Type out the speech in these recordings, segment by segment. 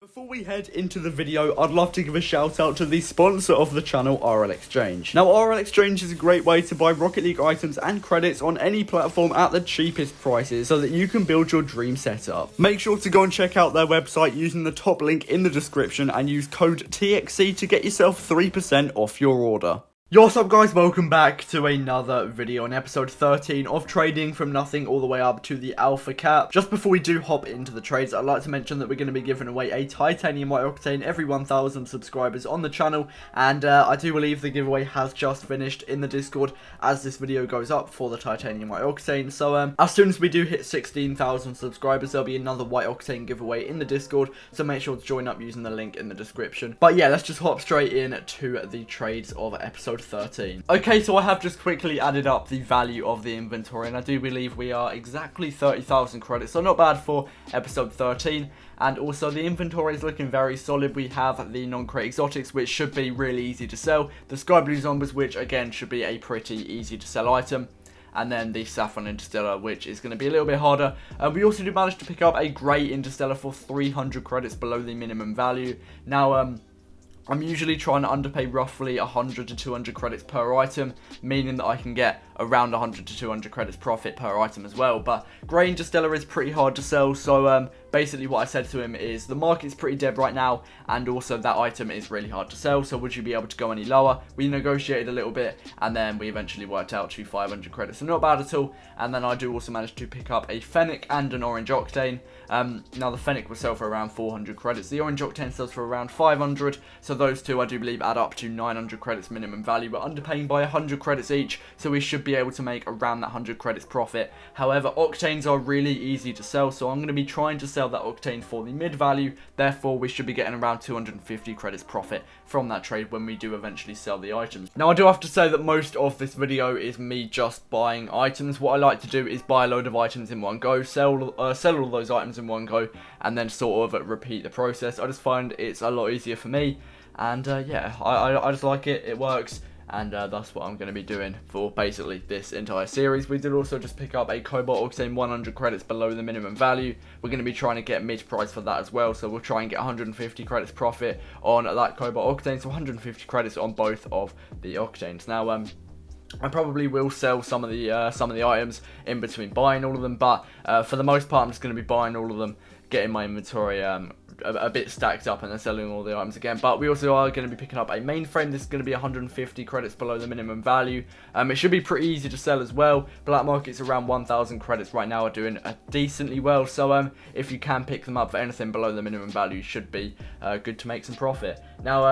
Before we head into the video, I'd love to give a shout out to the sponsor of the channel, RL Exchange. Now, RL Exchange is a great way to buy Rocket League items and credits on any platform at the cheapest prices so that you can build your dream setup. Make sure to go and check out their website using the top link in the description and use code TXC to get yourself 3% off your order. Yo, what's up guys, welcome back to another video on episode 13 of Trading from Nothing all the way up to the Alpha Cap. Just before we do hop into the trades, I'd like to mention that we're going to be giving away a Titanium White Octane every 1,000 subscribers on the channel, and I do believe the giveaway has just finished in the Discord as this video goes up for the Titanium White Octane. So as soon as we do hit 16,000 subscribers, there'll be another White Octane giveaway in the Discord, so make sure to join up using the link in the description. But yeah, let's just hop straight in to the trades of episode 13. Okay, so I have just quickly added up the value of the inventory, and I do believe we are exactly 30,000 credits, so not bad for episode 13. And also the inventory is looking very solid. We have the non-crate exotics, which should be really easy to sell, the sky blue zombies, which again should be a pretty easy to sell item, and then the Saffron Interstellar, which is going to be a little bit harder. We also do manage to pick up a grey Interstellar for 300 credits below the minimum value. Now, I'm usually trying to underpay roughly 100 to 200 credits per item, meaning that I can get around 100 to 200 credits profit per item as well. But Grey Interstellar is pretty hard to sell, so basically what I said to him is the market's pretty dead right now, and also that item is really hard to sell, so would you be able to go any lower? We negotiated a little bit, and then we eventually worked out to 500 credits, so not bad at all. And then I do also manage to pick up a Fennec and an Orange Octane. Now the Fennec will sell for around 400 credits, the Orange Octane sells for around 500, so those two I do believe add up to 900 credits minimum value. We're underpaying by 100 credits each, so we should be able to make around that 100 credits profit. However, Octanes are really easy to sell, so I'm going to be trying to sell that Octane for the mid value. Therefore, we should be getting around 250 credits profit from that trade when we do eventually sell the items. Now, I do have to say that most of this video is me just buying items. What I like to do is buy a load of items in one go, sell all those items in one go, and then sort of repeat the process. I just find it's a lot easier for me, and yeah, I just like it. It works. And that's what I'm going to be doing for basically this entire series. We did also just pick up a Cobalt Octane 100 credits below the minimum value. We're going to be trying to get mid price for that as well. So we'll try and get 150 credits profit on that Cobalt Octane. So 150 credits on both of the Octanes. Now, I probably will sell some of the items in between buying all of them. But for the most part, I'm just going to be buying all of them, getting my inventory a bit stacked up, and then selling all the items again. But we also are going to be picking up a mainframe. This is going to be 150 credits below the minimum value. It should be pretty easy to sell as well. Black market's around 1,000 credits right now, are doing decently well. So if you can pick them up for anything below the minimum value, should be good to make some profit. Now,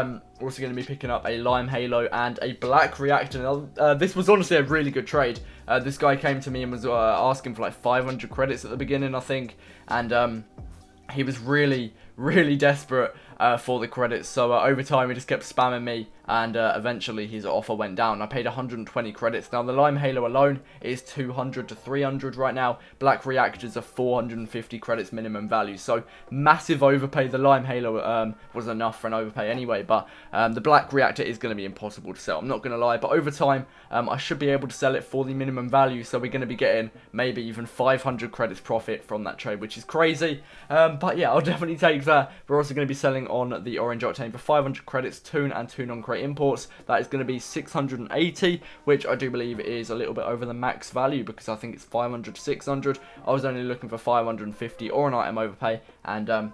we're also going to be picking up a Lime Halo and a Black Reactor. Now, this was honestly a really good trade. This guy came to me and was asking for like 500 credits at the beginning, I think, and he was really desperate for the credits, so over time he just kept spamming me, and eventually his offer went down. I paid 120 credits. Now the Lime Halo alone is 200 to 300 right now. Black Reactors are 450 credits minimum value, so massive overpay. The Lime Halo was enough for an overpay anyway, but the Black Reactor is going to be impossible to sell, I'm not going to lie. But over time I should be able to sell it for the minimum value, so we're going to be getting maybe even 500 credits profit from that trade, which is crazy. But yeah, I'll definitely take that. We're also going to be selling on the Orange Octane for 500 credits, Toon and 2 non-crate imports. That is going to be 680, which I do believe is a little bit over the max value, because I think it's 500 to 600. I was only looking for 550 or an item overpay, and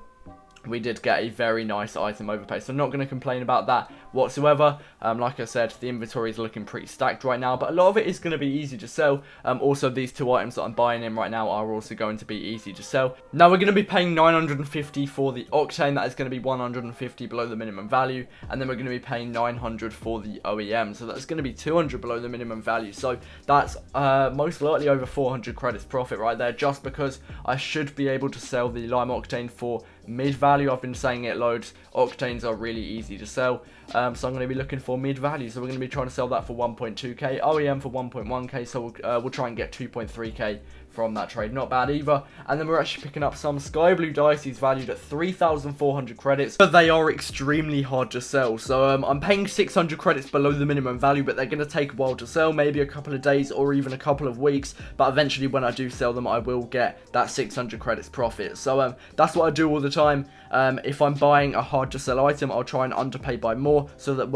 we did get a very nice item overpay, so I'm not going to complain about that whatsoever. Like I said, the inventory is looking pretty stacked right now, but a lot of it is going to be easy to sell. Also, these two items that I'm buying in right now are also going to be easy to sell. Now, we're going to be paying 950 for the Octane. That is going to be 150 below the minimum value, and then we're going to be paying 900 for the OEM, so that's going to be 200 below the minimum value. So that's most likely over 400 credits profit right there, just because I should be able to sell the Lime Octane for mid value. I've been saying it loads. Octanes are really easy to sell, so I'm going to be looking for mid value. So we're going to be trying to sell that for 1.2k, OEM for 1.1k. So we'll try and get 2.3k from that trade. Not bad either. And then we're actually picking up some Sky Blue Dices valued at 3,400 credits, but they are extremely hard to sell. So I'm paying 600 credits below the minimum value, but they're going to take a while to sell, maybe a couple of days or even a couple of weeks. But eventually when I do sell them, I will get that 600 credits profit. So that's what I do all the time. If I'm buying a hard to sell item, I'll try and underpay by more so that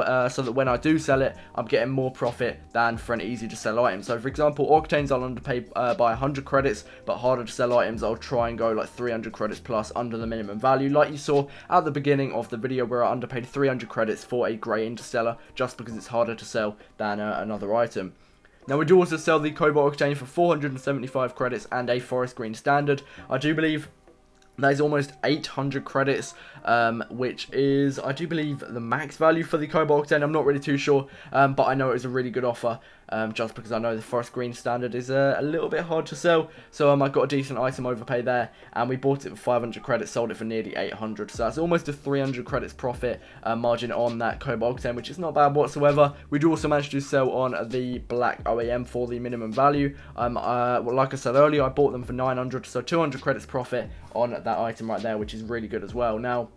when I do sell it, I'm getting more profit than for an easy to sell item. So for example, Octanes I'll underpay by 100 credits, but harder to sell items I'll try and go like 300 credits plus under the minimum value, like you saw at the beginning of the video where I underpaid 300 credits for a Grey Interstellar just because it's harder to sell than another item. Now we do also sell the Cobalt Octane for 475 credits and a Forest Green Standard. I do believe that is almost 800 credits, which is, I do believe, the max value for the Cobalt Octane. I'm not really too sure, but I know it was a really good offer, just because I know the Forest Green Standard is a little bit hard to sell. So I got a decent item overpay there, and we bought it for 500 credits, sold it for nearly 800. So that's almost a 300 credits profit margin on that Cobalt Octane, which is not bad whatsoever. We do also manage to sell on the Black OAM for the minimum value. Well, like I said earlier, I bought them for 900, so 200 credits profit on that item right there, which is really good as well. Now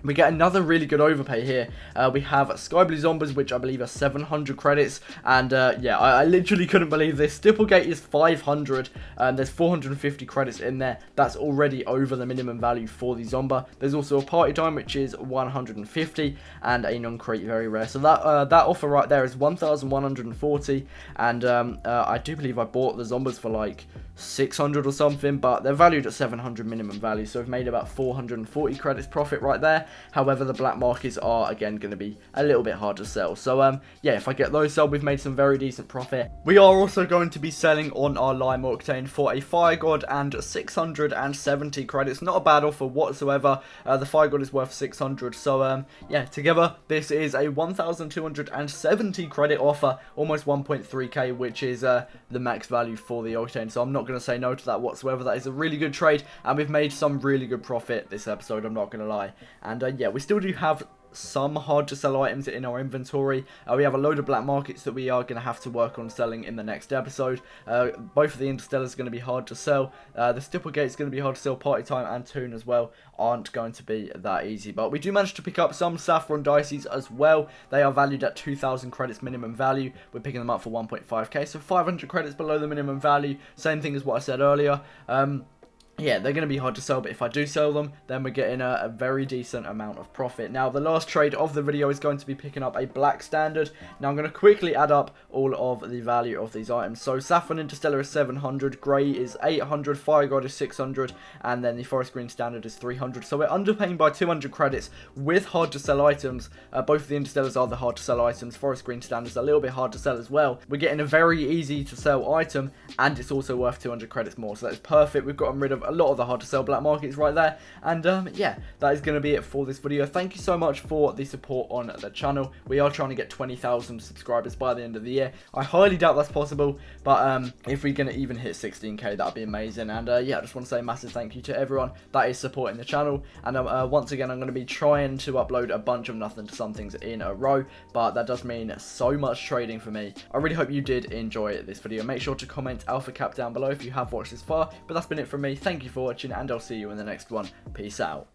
we get another really good overpay here. We have Sky Blue Zombies, which I believe are 700 credits. And yeah, I literally couldn't believe this. Stipplegate is 500. There's 450 credits in there. That's already over the minimum value for the Zomba. There's also a Party Time, which is 150. And a non-crate, very rare. So that offer right there is 1,140. And I do believe I bought the Zombas for like 600 or something. But they're valued at 700 minimum value. So I've made about 440 credits profit right there. However, the black markets are again going to be a little bit hard to sell. So yeah, if I get those sold, we've made some very decent profit. We are also going to be selling on our Lime Octane for a Fire God and 670 credits. Not a bad offer whatsoever. The Fire God is worth 600. So yeah, together this is a 1,270 credit offer, almost 1.3k, which is the max value for the Octane. So I'm not going to say no to that whatsoever. That is a really good trade, and we've made some really good profit this episode, I'm not going to lie. And yeah, we still do have some hard to sell items in our inventory. We have a load of black markets that we are going to have to work on selling in the next episode. Both of the Interstellars are going to be hard to sell. The Stipplegate is going to be hard to sell. Party Time and Toon as well aren't going to be that easy. But we do manage to pick up some Saffron Dices as well. They are valued at 2,000 credits minimum value. We're picking them up for 1.5k, so 500 credits below the minimum value. Same thing as what I said earlier. Yeah, they're going to be hard to sell, but if I do sell them, then we're getting a very decent amount of profit. Now, the last trade of the video is going to be picking up a Black Standard. Now, I'm going to quickly add up all of the value of these items. So, Saffron Interstellar is 700, Grey is 800, Fire God is 600, and then the Forest Green Standard is 300. So, we're underpaying by 200 credits with hard to sell items. Both of the Interstellars are the hard to sell items. Forest Green Standard is a little bit hard to sell as well. We're getting a very easy to sell item, and it's also worth 200 credits more. So, that's perfect. We've gotten rid of a lot of the hard to sell black markets right there. And yeah, that is going to be it for this video. Thank you so much for the support on the channel. We are trying to get 20,000 subscribers by the end of the year. I highly doubt that's possible, but if we're going to even hit 16k, that'd be amazing. And yeah, I just want to say a massive thank you to everyone that is supporting the channel. And once again, I'm going to be trying to upload a bunch of nothing to some things in a row, but that does mean so much trading for me. I really hope you did enjoy this video. Make sure to comment Alpha Cap down below if you have watched this far. But that's been it from me. Thank you for watching, and I'll see you in the next one. Peace out.